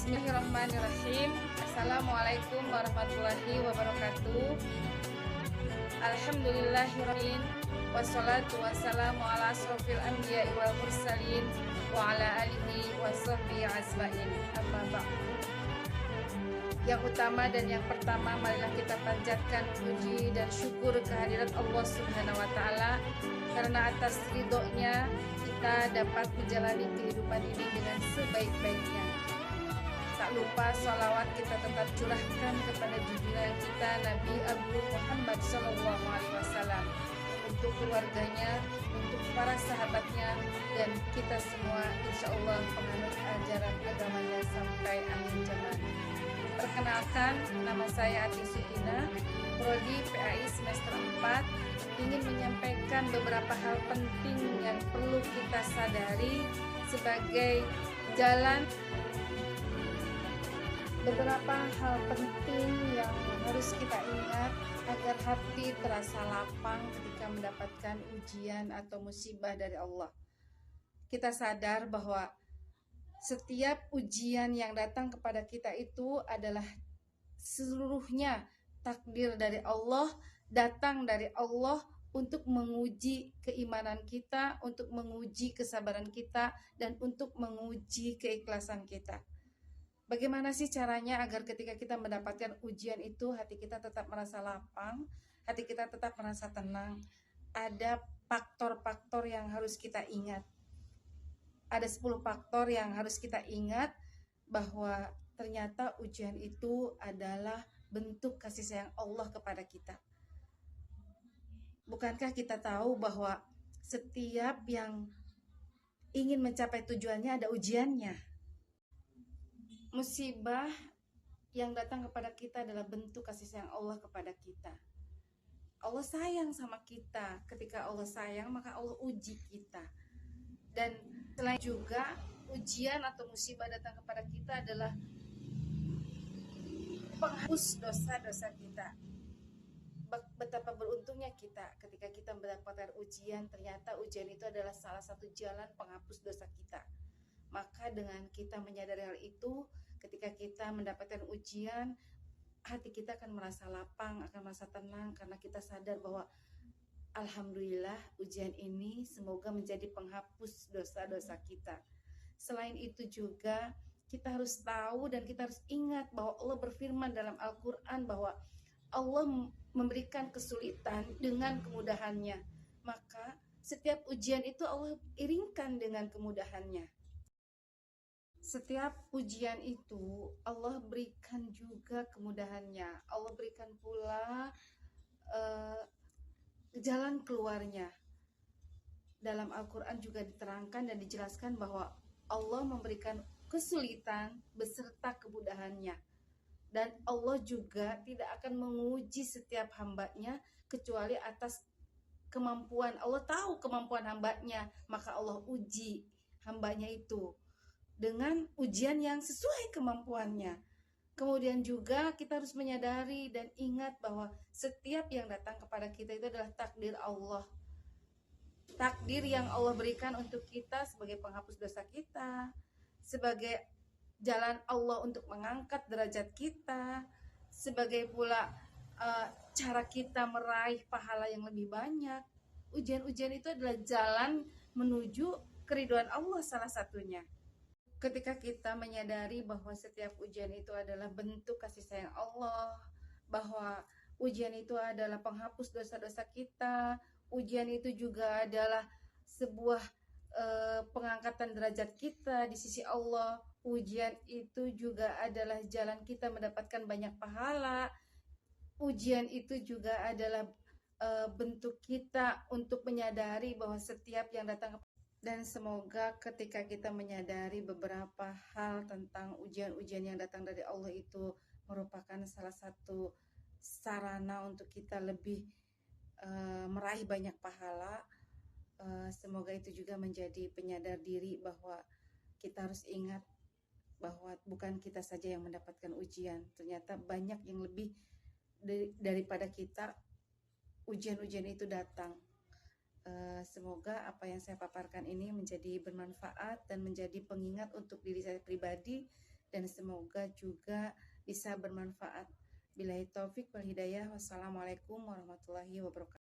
Bismillahirrahmanirrahim. Assalamualaikum warahmatullahi wabarakatuh. Alhamdulillahirrahmanirrahim. Wassalatu wassalamu ala asrofil anbiya wal mursalin wa ala alihi wa sahbihi ajmain. Amma ba'du. Yang utama dan yang pertama, marilah kita panjatkan puji dan syukur kehadirat Allah Subhanahu wa taala, karena atas ridhonya kita dapat menjalani kehidupan ini dengan sebaik-baiknya. Tak lupa sholawat kita tetap curahkan kepada junjungan kita Nabi Agung Muhammad SAW, untuk keluarganya, untuk para sahabatnya, dan kita semua insya Allah penganut ajaran agamanya sampai akhir zaman. Perkenalkan, nama saya Ati Sutina, Prodi PAI semester 4, ingin menyampaikan beberapa hal penting yang perlu kita sadari sebagai jalan. Beberapa hal penting yang harus kita ingat agar hati terasa lapang ketika mendapatkan ujian atau musibah dari Allah. Kita sadar bahwa setiap ujian yang datang kepada kita itu adalah seluruhnya takdir dari Allah, datang dari Allah untuk menguji keimanan kita, untuk menguji kesabaran kita, dan untuk menguji keikhlasan kita. Bagaimana sih caranya agar ketika kita mendapatkan ujian itu hati kita tetap merasa lapang, hati kita tetap merasa tenang? Ada faktor-faktor yang harus kita ingat. Ada 10 faktor yang harus kita ingat, bahwa ternyata ujian itu adalah bentuk kasih sayang Allah kepada kita. Bukankah kita tahu bahwa setiap yang ingin mencapai tujuannya ada ujiannya? Musibah yang datang kepada kita adalah bentuk kasih sayang Allah kepada kita. Allah sayang sama kita. Ketika Allah sayang, maka Allah uji kita. Dan selain juga ujian atau musibah datang kepada kita adalah penghapus dosa-dosa kita. Betapa beruntungnya kita ketika kita mendapatkan ujian, ternyata ujian itu adalah salah satu jalan penghapus dosa kita. Maka dengan kita menyadari hal itu, ketika kita mendapatkan ujian, hati kita akan merasa lapang, akan merasa tenang, karena kita sadar bahwa alhamdulillah ujian ini semoga menjadi penghapus dosa-dosa kita. Selain itu juga kita harus tahu dan kita harus ingat bahwa Allah berfirman dalam Al-Quran bahwa Allah memberikan kesulitan dengan kemudahannya. Maka setiap ujian itu Allah iringkan dengan kemudahannya. Setiap ujian itu Allah berikan juga kemudahannya. Allah berikan pula jalan keluarnya. Dalam Al-Quran juga diterangkan dan dijelaskan bahwa Allah memberikan kesulitan beserta kemudahannya. Dan Allah juga tidak akan menguji setiap hambanya kecuali atas kemampuan. Allah tahu kemampuan hambanya, maka Allah uji hambanya itu dengan ujian yang sesuai kemampuannya. Kemudian juga kita harus menyadari dan ingat bahwa setiap yang datang kepada kita itu adalah takdir Allah. Takdir yang Allah berikan untuk kita sebagai penghapus dosa kita, sebagai jalan Allah untuk mengangkat derajat kita, sebagai pula cara kita meraih pahala yang lebih banyak. Ujian-ujian itu adalah jalan menuju keridhaan Allah salah satunya. Ketika kita menyadari bahwa setiap ujian itu adalah bentuk kasih sayang Allah, bahwa ujian itu adalah penghapus dosa-dosa kita, ujian itu juga adalah sebuah pengangkatan derajat kita di sisi Allah, ujian itu juga adalah jalan kita mendapatkan banyak pahala, ujian itu juga adalah bentuk kita untuk menyadari bahwa setiap yang datang. Dan semoga ketika kita menyadari beberapa hal tentang ujian-ujian yang datang dari Allah itu merupakan salah satu sarana untuk kita lebih meraih banyak pahala, semoga itu juga menjadi penyadar diri bahwa kita harus ingat bahwa bukan kita saja yang mendapatkan ujian, ternyata banyak yang lebih daripada kita ujian-ujian itu datang. Semoga apa yang saya paparkan ini menjadi bermanfaat dan menjadi pengingat untuk diri saya pribadi dan semoga juga bisa bermanfaat. Billahi taufik wal hidayah. Wassalamualaikum warahmatullahi wabarakatuh.